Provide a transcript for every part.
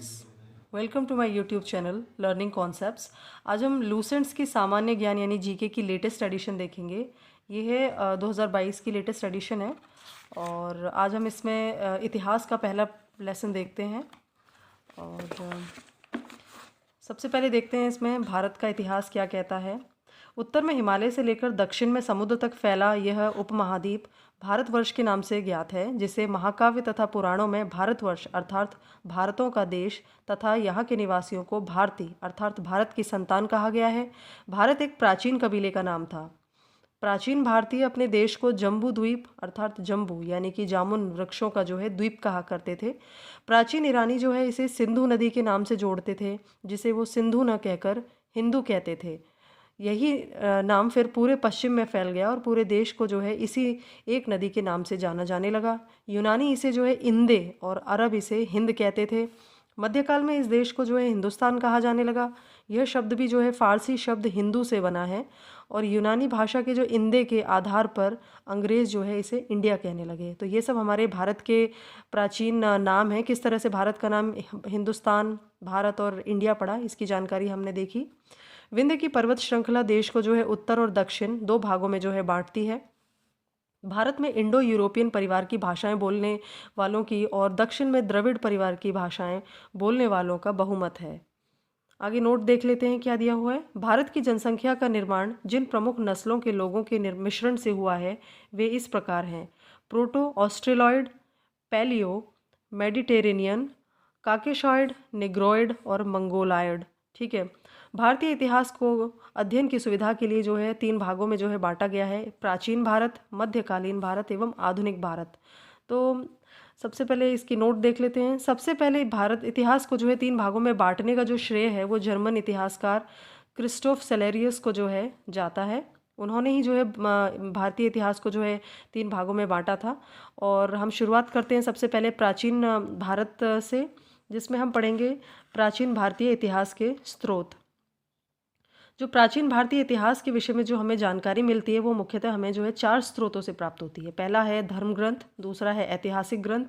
Friends, welcome to my YouTube channel learning concepts. आज हम लूसेंट्स की सामान्य ज्ञान यानी जीके की लेटेस्ट एडिशन देखेंगे। ये है 2022 की लेटेस्ट एडिशन है और आज हम इसमें इतिहास का पहला लेसन देखते हैं। और सबसे पहले देखते हैं इसमें भारत का इतिहास क्या कहता है। उत्तर में हिमालय से लेकर दक्षिण में समुद्र तक फैला यह उपमहाद्वीप भारतवर्ष के नाम से ज्ञात है, जिसे महाकाव्य तथा पुराणों में भारतवर्ष अर्थात भारतों का देश तथा यहाँ के निवासियों को भारती अर्थात भारत की संतान कहा गया है। भारत एक प्राचीन कबीले का नाम था। प्राचीन भारतीय अपने देश को जम्बू द्वीप अर्थात जम्बू यानी कि जामुन वृक्षों का जो है द्वीप कहा करते थे। प्राचीन ईरानी जो है इसे सिंधु नदी के नाम से जोड़ते थे, जिसे वो सिंधु न कहकर हिंदू कहते थे। यही नाम फिर पूरे पश्चिम में फैल गया और पूरे देश को जो है इसी एक नदी के नाम से जाना जाने लगा। यूनानी इसे जो है इंदे और अरब इसे हिंद कहते थे। मध्यकाल में इस देश को जो है हिंदुस्तान कहा जाने लगा। यह शब्द भी जो है फारसी शब्द हिंदू से बना है और यूनानी भाषा के जो इंदे के आधार पर अंग्रेज़ जो है इसे इंडिया कहने लगे। तो ये सब हमारे भारत के प्राचीन नाम हैं। किस तरह से भारत का नाम हिंदुस्तान, भारत और इंडिया पड़ा, इसकी जानकारी हमने देखी। विंध्य की पर्वत श्रृंखला देश को जो है उत्तर और दक्षिण दो भागों में जो है बांटती है। भारत में इंडो यूरोपियन परिवार की भाषाएं बोलने वालों की और दक्षिण में द्रविड़ परिवार की भाषाएं बोलने वालों का बहुमत है। आगे नोट देख लेते हैं क्या दिया हुआ है। भारत की जनसंख्या का निर्माण जिन प्रमुख नस्लों के लोगों के मिश्रण से हुआ है वे इस प्रकार हैं: proto Australoid, paleo, Mediterranean, Caucasoid, Negroid और मंगोलायड। ठीक है। भारतीय इतिहास को अध्ययन की सुविधा के लिए जो है तीन भागों में जो है बांटा गया है: प्राचीन भारत, मध्यकालीन भारत एवं आधुनिक भारत। तो सबसे पहले इसकी नोट देख लेते हैं। सबसे पहले भारत इतिहास को जो है तीन भागों में बांटने का जो श्रेय है वो जर्मन इतिहासकार क्रिस्टोफ सेलेरियस को जो है जाता है। उन्होंने ही जो है भारतीय इतिहास को जो है तीन भागों में बांटा था। और हम शुरुआत करते हैं सबसे पहले प्राचीन भारत से, जिसमें हम पढ़ेंगे प्राचीन भारतीय इतिहास के स्रोत। जो प्राचीन भारतीय इतिहास के विषय में जो हमें जानकारी मिलती है वो मुख्यतः हमें जो है चार स्रोतों से प्राप्त होती है। पहला है धर्म ग्रंथ, दूसरा है ऐतिहासिक ग्रंथ,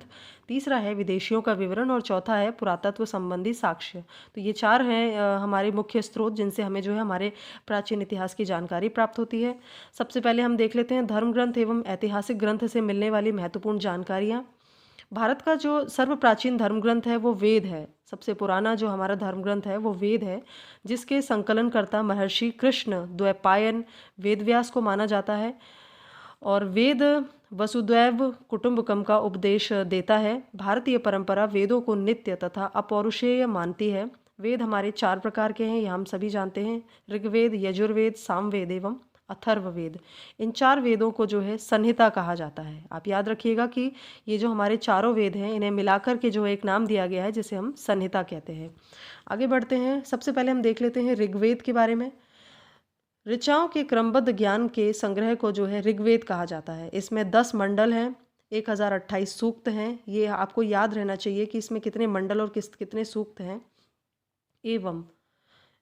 तीसरा है विदेशियों का विवरण और चौथा है पुरातत्व संबंधी साक्ष्य। तो ये चार हैं हमारे मुख्य स्रोत जिनसे हमें जो है हमारे प्राचीन इतिहास की जानकारी प्राप्त होती है। सबसे पहले हम देख लेते हैं धर्म ग्रंथ एवं ऐतिहासिक ग्रंथ से मिलने वाली महत्वपूर्ण जानकारियाँ। भारत का जो सर्व प्राचीन धर्म ग्रंथ है वो वेद है। सबसे पुराना जो हमारा धर्म ग्रंथ है वो वेद है, जिसके संकलनकर्ता महर्षि कृष्ण द्वैपायन वेदव्यास को माना जाता है। और वेद वसुदैव कुटुंबकम का उपदेश देता है। भारतीय परंपरा वेदों को नित्य तथा अपौरुषेय मानती है। वेद हमारे चार प्रकार के हैं, यह हम सभी जानते हैं: ऋग्वेद, यजुर्वेद, सामवेद एवं अथर्ववेद। इन चार वेदों को जो है संहिता कहा जाता है। आप याद रखिएगा कि ये जो हमारे चारों वेद हैं इन्हें मिलाकर के जो एक नाम दिया गया है जिसे हम संहिता कहते हैं। आगे बढ़ते हैं। सबसे पहले हम देख लेते हैं ऋग्वेद के बारे में। ऋचाओं के क्रमबद्ध ज्ञान के संग्रह को जो है ऋग्वेद कहा जाता है। इसमें 10 मंडल हैं, 1028 सूक्त हैं। ये आपको याद रहना चाहिए कि इसमें कितने मंडल और कितने सूक्त हैं, एवं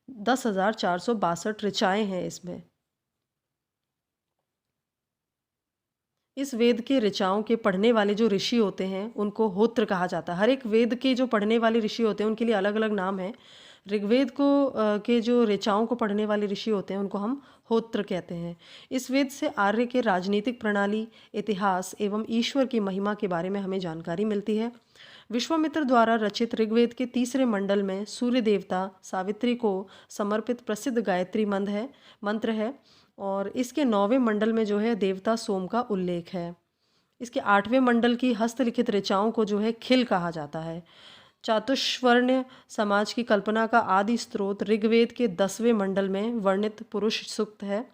10,462 ऋचाएँ हैं इसमें। इस वेद के ऋचाओं के पढ़ने वाले जो ऋषि होते हैं उनको होत्र कहा जाता है। हर एक वेद के जो पढ़ने वाले ऋषि होते हैं उनके लिए अलग अलग नाम है। ऋग्वेद को के जो ऋचाओं को पढ़ने वाले ऋषि होते हैं उनको हम होत्र कहते हैं। इस वेद से आर्य के राजनीतिक प्रणाली, इतिहास एवं ईश्वर की महिमा के बारे में हमें जानकारी मिलती है। विश्वामित्र द्वारा रचित ऋग्वेद के तीसरे मंडल में सूर्य देवता सावित्री को समर्पित प्रसिद्ध गायत्री मंत्र है और इसके 9वें मंडल में जो है देवता सोम का उल्लेख है। इसके 8वें मंडल की हस्तलिखित ऋचाओं को जो है खिल कहा जाता है। चातुष्वर्ण समाज की कल्पना का आदि स्रोत ऋग्वेद के 10वें मंडल में वर्णित पुरुष सूक्त है,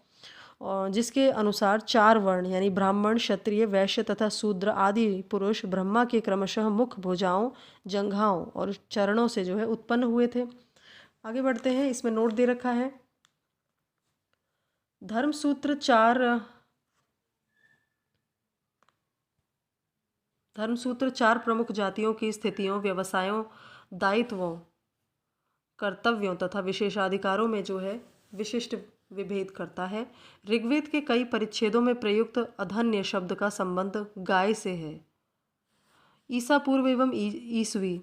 और जिसके अनुसार 4 वर्ण यानी ब्राह्मण, क्षत्रिय, वैश्य तथा शूद्र आदि पुरुष ब्रह्मा के क्रमशः मुख, भुजाओं, जंघाओं और चरणों से जो है उत्पन्न हुए थे। आगे बढ़ते हैं। इसमें नोट दे रखा है धर्मसूत्र 4 प्रमुख जातियों की स्थितियों, व्यवसायों, दायित्वों, कर्तव्यों तथा विशेषाधिकारों में जो है विशिष्ट विभेद करता है। ऋग्वेद के कई परिच्छेदों में प्रयुक्त अधन्य शब्द का संबंध गाय से है। ईसा पूर्व एवं ईसवी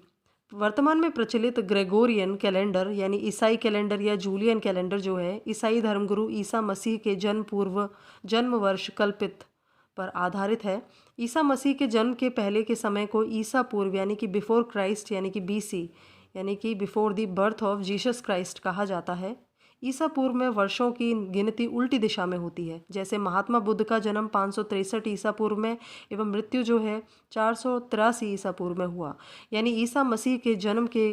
वर्तमान में प्रचलित ग्रेगोरियन कैलेंडर यानी ईसाई कैलेंडर या जूलियन कैलेंडर जो है ईसाई धर्मगुरु ईसा मसीह के जन्म वर्ष कल्पित पर आधारित है। ईसा मसीह के जन्म के पहले के समय को ईसा पूर्व यानी कि बिफोर क्राइस्ट यानी कि बीसी यानी कि before the birth of Jesus Christ कहा जाता है। ईसा पूर्व में वर्षों की गिनती उल्टी दिशा में होती है। जैसे महात्मा बुद्ध का जन्म 563 ईसा पूर्व में एवं मृत्यु जो है 483 ईसा पूर्व में हुआ, यानी ईसा मसीह के जन्म के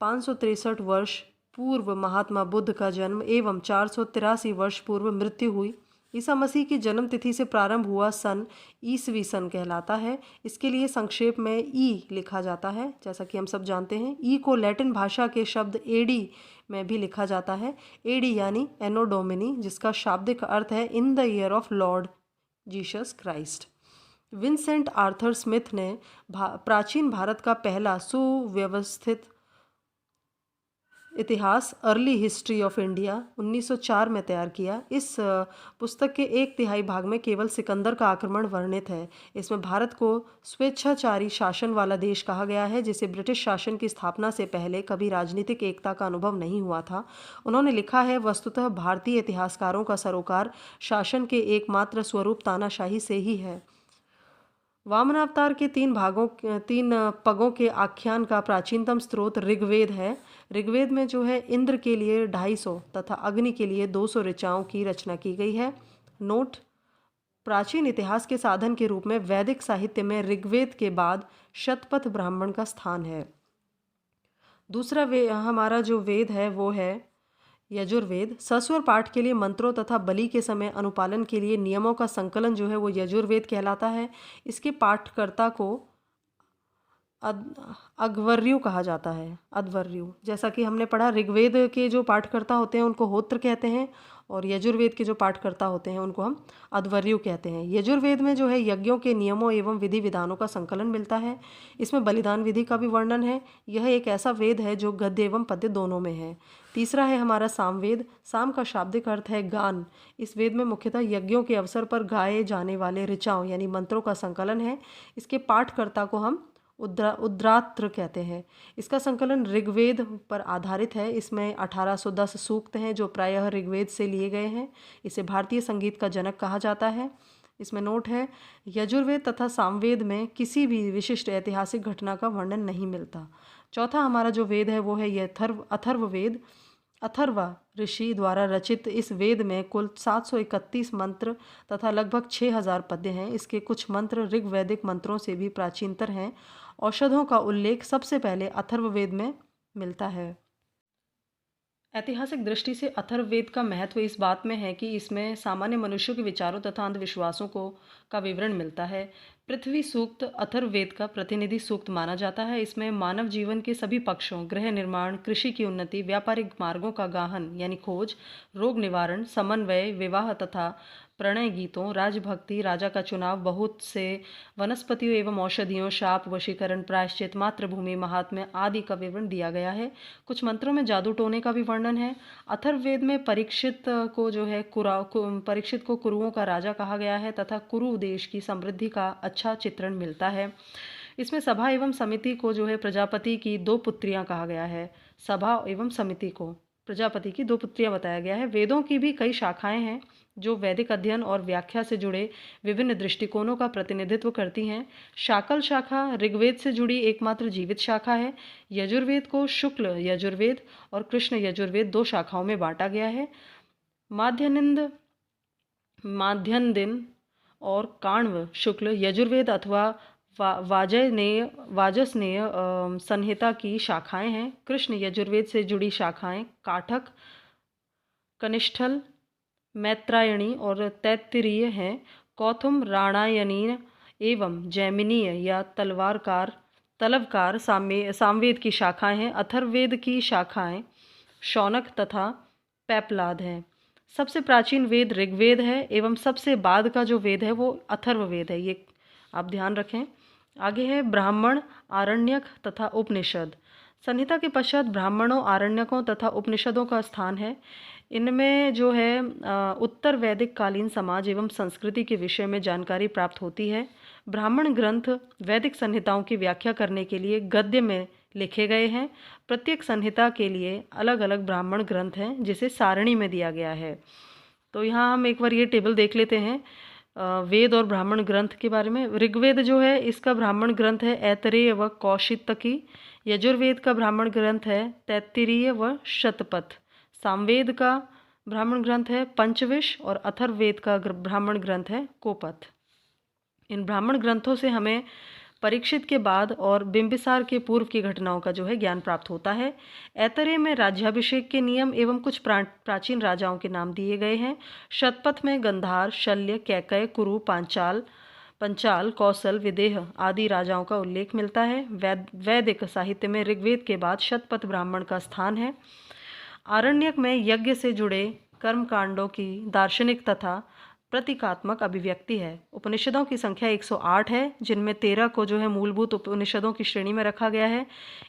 563 वर्ष पूर्व महात्मा बुद्ध का जन्म एवं 483 वर्ष पूर्व मृत्यु हुई। ईसा मसीह की जन्म तिथि से प्रारंभ हुआ सन ईसवी सन कहलाता है। इसके लिए संक्षेप में ई लिखा जाता है। जैसा कि हम सब जानते हैं, ई को लैटिन भाषा के शब्द एडी में भी लिखा जाता है। एडी यानी एनो डोमिनी, जिसका शाब्दिक अर्थ है in the year of Lord Jesus Christ. Vincent Arthur Smith ने प्राचीन भारत का पहला सुव्यवस्थित इतिहास अर्ली हिस्ट्री ऑफ इंडिया 1904 में तैयार किया। इस पुस्तक के 1/3 भाग में केवल सिकंदर का आक्रमण वर्णित है। इसमें भारत को स्वेच्छाचारी शासन वाला देश कहा गया है, जिसे ब्रिटिश शासन की स्थापना से पहले कभी राजनीतिक एकता का अनुभव नहीं हुआ था। उन्होंने लिखा है, वस्तुतः भारतीय इतिहासकारों का सरोकार शासन के एकमात्र स्वरूप तानाशाही से ही है। वामनावतार के 3 पगों के आख्यान का प्राचीनतम स्रोत ऋग्वेद है। ऋग्वेद में जो है इंद्र के लिए 250 तथा अग्नि के लिए 200 ऋचाओं की रचना की गई है। नोट: प्राचीन इतिहास के साधन के रूप में वैदिक साहित्य में ऋग्वेद के बाद शतपथ ब्राह्मण का स्थान है। दूसरा हमारा जो वेद है वो है यजुर्वेद। सस्वर पाठ के लिए मंत्रों तथा बलि के समय अनुपालन के लिए नियमों का संकलन जो है वो यजुर्वेद कहलाता है। इसके पाठकर्ता को अध्वर्यु कहा जाता है। अध्वर्यु, जैसा कि हमने पढ़ा, ऋग्वेद के जो पाठकर्ता होते हैं उनको होत्र कहते हैं और यजुर्वेद के जो पाठकर्ता होते हैं उनको हम अध्वर्यु कहते हैं। यजुर्वेद में जो है यज्ञों के नियमों एवं विधि विधानों का संकलन मिलता है। इसमें बलिदान विधि का भी वर्णन है। यह एक ऐसा वेद है जो गद्य एवं पद्य दोनों में है। तीसरा है हमारा सामवेद। साम का शाब्दिक अर्थ है गान। इस वेद में मुख्यतः यज्ञों के अवसर पर गाए जाने वाले ऋचाओं यानी मंत्रों का संकलन है। इसके पाठकर्ता को हम उद्रात्र कहते हैं। इसका संकलन ऋग्वेद पर आधारित है। इसमें 1810 सूक्त हैं जो प्रायः ऋग्वेद से लिए गए हैं। इसे भारतीय संगीत का जनक कहा जाता है। इसमें नोट है, यजुर्वेद तथा सामवेद में किसी भी विशिष्ट ऐतिहासिक घटना का वर्णन नहीं मिलता। चौथा हमारा जो वेद है वो है अथर्ववेद। अथर्वा ऋषि द्वारा रचित इस वेद में कुल 731 मंत्र तथा लगभग 6000 पद्य हैं। इसके कुछ मंत्र ऋग्वैदिक मंत्रों से भी प्राचीनतर हैं। औषधों का उल्लेख सबसे पहले अथर्ववेद में मिलता है। ऐतिहासिक दृष्टि से अथर्ववेद का महत्व इस बात में है कि इसमें सामान्य मनुष्यों के विचारों तथा अंधविश्वासों का विवरण मिलता है। पृथ्वी सूक्त अथर्ववेद का प्रतिनिधि सूक्त माना जाता है। इसमें मानव जीवन के सभी पक्षों, गृह निर्माण, कृषि की उन्नति, व्यापारिक मार्गों का गाहन यानी खोज, रोग निवारण, समन्वय, विवाह तथा प्रणय गीतों, राजभक्ति, राजा का चुनाव, बहुत से वनस्पतियों एवं औषधियों, शाप, वशीकरण, प्रायश्चित, मातृभूमि, महात्म्य आदि का विवरण दिया गया है। कुछ मंत्रों में जादू टोने का भी वर्णन है। अथर्ववेद में परीक्षित को कुरुओं का राजा कहा गया है तथा कुरु देश की समृद्धि का अच्छा चित्रण मिलता है। इसमें सभा एवं समिति को जो है प्रजापति की 2 पुत्रियां कहा गया है। सभा एवं समिति को प्रजापति की 2 पुत्रियां बताया गया है। वेदों की भी कई शाखाएं हैं जो वैदिक अध्ययन और व्याख्या से जुड़े विभिन्न दृष्टिकोणों का प्रतिनिधित्व करती हैं। शाकल शाखा ऋग्वेद से जुड़ी एकमात्र जीवित शाखा है। यजुर्वेद को शुक्ल यजुर्वेद और कृष्ण यजुर्वेद 2 शाखाओं में बांटा गया है। माध्यन्दिन और काण्व शुक्ल यजुर्वेद अथवा वाजसनेय संहिता की शाखाएं हैं। कृष्ण यजुर्वेद से जुड़ी शाखाएं काठक, कनिष्ठल, मैत्रायणी और तैत्तिरीय हैं। कौथुम, राणायनीय एवं जैमिनीय या तलवकार सामवेद की शाखाएं हैं। अथर्ववेद की शाखाएं शौनक तथा पैपलाद हैं। सबसे प्राचीन वेद ऋग्वेद है एवं सबसे बाद का जो वेद है वो अथर्ववेद है। ये आप ध्यान रखें। आगे है ब्राह्मण, आरण्यक तथा उपनिषद। संहिता के पश्चात ब्राह्मणों, आरण्यकों तथा उपनिषदों का स्थान है। इनमें जो है उत्तर वैदिक कालीन समाज एवं संस्कृति के विषय में जानकारी प्राप्त होती है। ब्राह्मण ग्रंथ वैदिक संहिताओं की व्याख्या करने के लिए गद्य में लिखे गए हैं। प्रत्येक संहिता के लिए अलग अलग ब्राह्मण ग्रंथ हैं जिसे सारणी में दिया गया है। तो यहाँ हम एक बार ये टेबल देख लेते हैं वेद और ब्राह्मण ग्रंथ के बारे में। ऋग्वेद जो है इसका ब्राह्मण ग्रंथ है ऐतरेय व कौशितकी। यजुर्वेद का ब्राह्मण ग्रंथ है तैत्तिरीय व शतपथ। सामवेद का ब्राह्मण ग्रंथ है पंचविश और अथर्ववेद का ब्राह्मण ग्रंथ है कोपथ। इन ब्राह्मण ग्रंथों से हमें परीक्षित के बाद और बिंबिसार के पूर्व की घटनाओं का जो है ज्ञान प्राप्त होता है। ऐतरेय में राज्याभिषेक के नियम एवं कुछ प्राचीन राजाओं के नाम दिए गए हैं। शतपथ में गंधार, शल्य, कैकय, कुरु, पंचाल, कौशल, विदेह आदि राजाओं का उल्लेख मिलता है। वैदिक साहित्य में ऋग्वेद के बाद शतपथ ब्राह्मण का स्थान है। आरण्यक में यज्ञ से जुड़े कर्मकांडों की दार्शनिक तथा प्रतीकात्मक अभिव्यक्ति है। उपनिषदों की संख्या 108 है, जिनमें 13 को जो है मूलभूत उपनिषदों की श्रेणी में रखा गया है।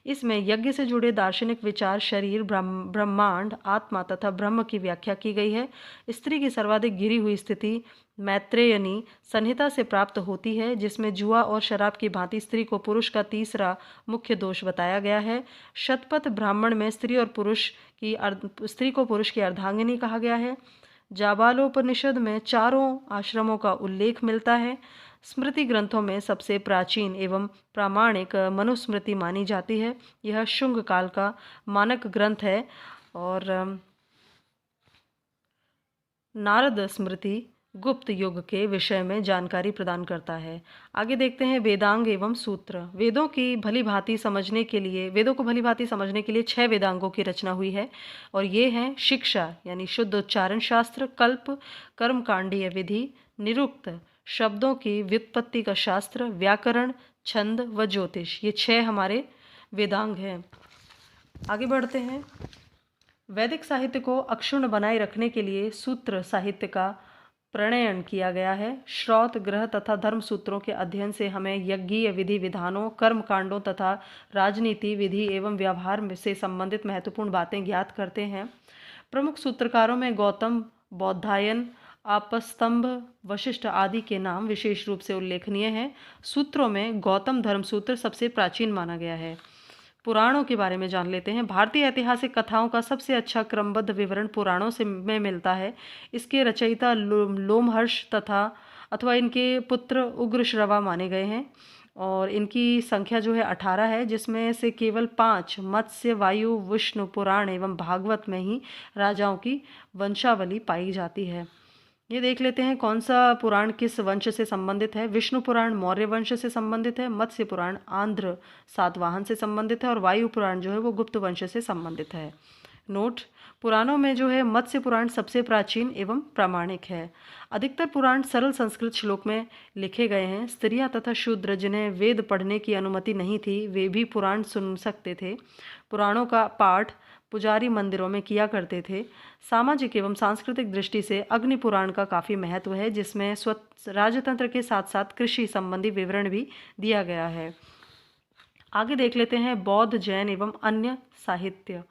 इसमें यज्ञ से जुड़े दार्शनिक विचार, शरीर, ब्रह्मांड, आत्मा तथा ब्रह्म की व्याख्या की गई है। स्त्री की सर्वाधिक गिरी हुई स्थिति मैत्रेयनी संहिता से प्राप्त होती है, जिसमें जुआ और शराब की भांति स्त्री को पुरुष का तीसरा मुख्य दोष बताया गया है। शतपथ ब्राह्मण में स्त्री को पुरुष की अर्धांगिनी कहा गया है। जाबालोपनिषद में चारों आश्रमों का उल्लेख मिलता है। स्मृति ग्रंथों में सबसे प्राचीन एवं प्रामाणिक मनुस्मृति मानी जाती है। यह शुंग काल का मानक ग्रंथ है और नारद स्मृति गुप्त युग के विषय में जानकारी प्रदान करता है। आगे देखते हैं वेदांग एवं सूत्र। वेदों को भली भांति समझने के लिए 6 वेदांगों की रचना हुई है और ये हैं शिक्षा यानी शुद्ध उच्चारण शास्त्र, कल्प कर्मकांडीय विधि, निरुक्त शब्दों की व्युत्पत्ति का शास्त्र, व्याकरण, छंद व ज्योतिष। ये 6 हमारे वेदांग हैं। आगे बढ़ते हैं। वैदिक साहित्य को अक्षुण्ण बनाए रखने के लिए सूत्र साहित्य का प्रणयन किया गया है। श्रौत, ग्रह तथा धर्म सूत्रों के अध्ययन से हमें यज्ञीय विधि विधानों, कर्म कांडों तथा राजनीति विधि एवं व्यवहार से संबंधित महत्वपूर्ण बातें ज्ञात करते हैं। प्रमुख सूत्रकारों में गौतम, बौधायन, आपस्तंभ, वशिष्ठ आदि के नाम विशेष रूप से उल्लेखनीय हैं। सूत्रों में गौतम धर्म सूत्र सबसे प्राचीन माना गया है। पुराणों के बारे में जान लेते हैं। भारतीय ऐतिहासिक कथाओं का सबसे अच्छा क्रमबद्ध विवरण पुराणों में मिलता है। इसके रचयिता लोमहर्ष अथवा इनके पुत्र उग्रश्रवा माने गए हैं और इनकी संख्या जो है 18 है, जिसमें से केवल 5 मत्स्य, वायु, विष्णु पुराण एवं भागवत में ही राजाओं की वंशावली पाई जाती है। ये देख लेते हैं कौन सा पुराण किस वंश से संबंधित है। विष्णु पुराण मौर्य वंश से संबंधित है, मत्स्य पुराण आंध्र सातवाहन से संबंधित है और वायु पुराण जो है वो गुप्त वंश से संबंधित है। नोट: पुराणों में जो है मत्स्य पुराण सबसे प्राचीन एवं प्रामाणिक है। अधिकतर पुराण सरल संस्कृत श्लोक में लिखे गए हैं। स्त्रियां तथा शूद्र जिन्हें वेद पढ़ने की अनुमति नहीं थी, वे भी पुराण सुन सकते थे। पुराणों का पाठ पुजारी मंदिरों में किया करते थे। सामाजिक एवं सांस्कृतिक दृष्टि से अग्नि पुराण का काफ़ी महत्व है, जिसमें राजतंत्र के साथ साथ कृषि संबंधी विवरण भी दिया गया है। आगे देख लेते हैं बौद्ध, जैन एवं अन्य साहित्य।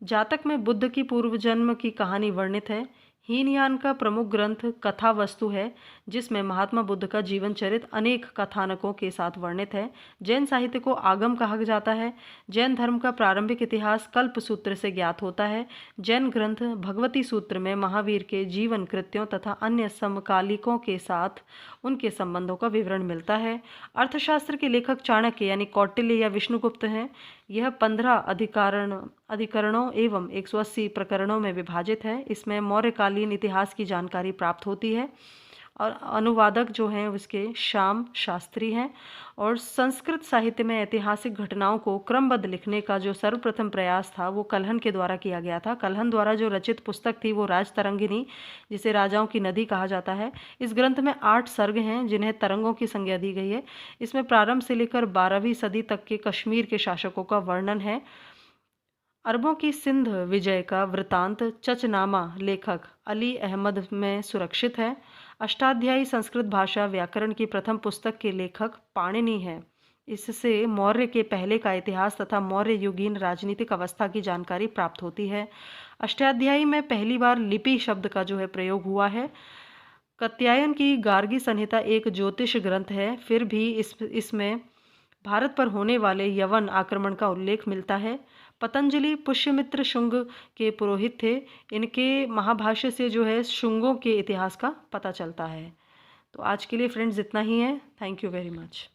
जातक में बुद्ध की पूर्व जन्म की कहानी वर्णित है। हीनयान का प्रमुख ग्रंथ कथा वस्तु है, जिसमें महात्मा बुद्ध का जीवन चरित्र अनेक कथानकों के साथ वर्णित है। जैन साहित्य को आगम कहा जाता है। जैन धर्म का प्रारंभिक इतिहास कल्प सूत्र से ज्ञात होता है। जैन ग्रंथ भगवती सूत्र में महावीर के जीवन कृत्यों तथा अन्य समकालिकों के साथ उनके संबंधों का विवरण मिलता है। अर्थशास्त्र के लेखक चाणक्य यानी कौटिल्य या विष्णुगुप्त हैं। यह 15 अधिकरणों एवं 180 प्रकरणों में विभाजित है। इसमें मौर्यकालीन इतिहास की जानकारी प्राप्त होती है और अनुवादक जो हैं उसके श्याम शास्त्री हैं। और संस्कृत साहित्य में ऐतिहासिक घटनाओं को क्रमबद्ध लिखने का जो सर्वप्रथम प्रयास था वो कल्हन के द्वारा किया गया था। कल्हन द्वारा जो रचित पुस्तक थी वो राजतरंगिनी, जिसे राजाओं की नदी कहा जाता है। इस ग्रंथ में 8 सर्ग हैं जिन्हें तरंगों की संज्ञा दी गई है। इसमें प्रारंभ से लेकर 12वीं सदी तक के कश्मीर के शासकों का वर्णन है। अरबों की सिंध विजय का वृतांत चचनामा लेखक अली अहमद में सुरक्षित है। अष्टाध्यायी संस्कृत भाषा व्याकरण की प्रथम पुस्तक के लेखक पाणिनि है। इससे मौर्य के पहले का इतिहास तथा मौर्य युगीन राजनीतिक अवस्था की जानकारी प्राप्त होती है। अष्टाध्यायी में पहली बार लिपि शब्द का जो है प्रयोग हुआ है। कात्यायन की गार्गी संहिता एक ज्योतिष ग्रंथ है, फिर भी इसमें भारत पर होने वाले यवन आक्रमण का उल्लेख मिलता है। पतंजलि पुष्यमित्र शुंग के पुरोहित थे। इनके महाभाष्य से जो है शुंगों के इतिहास का पता चलता है। तो आज के लिए फ्रेंड्स इतना ही है। Thank you very much.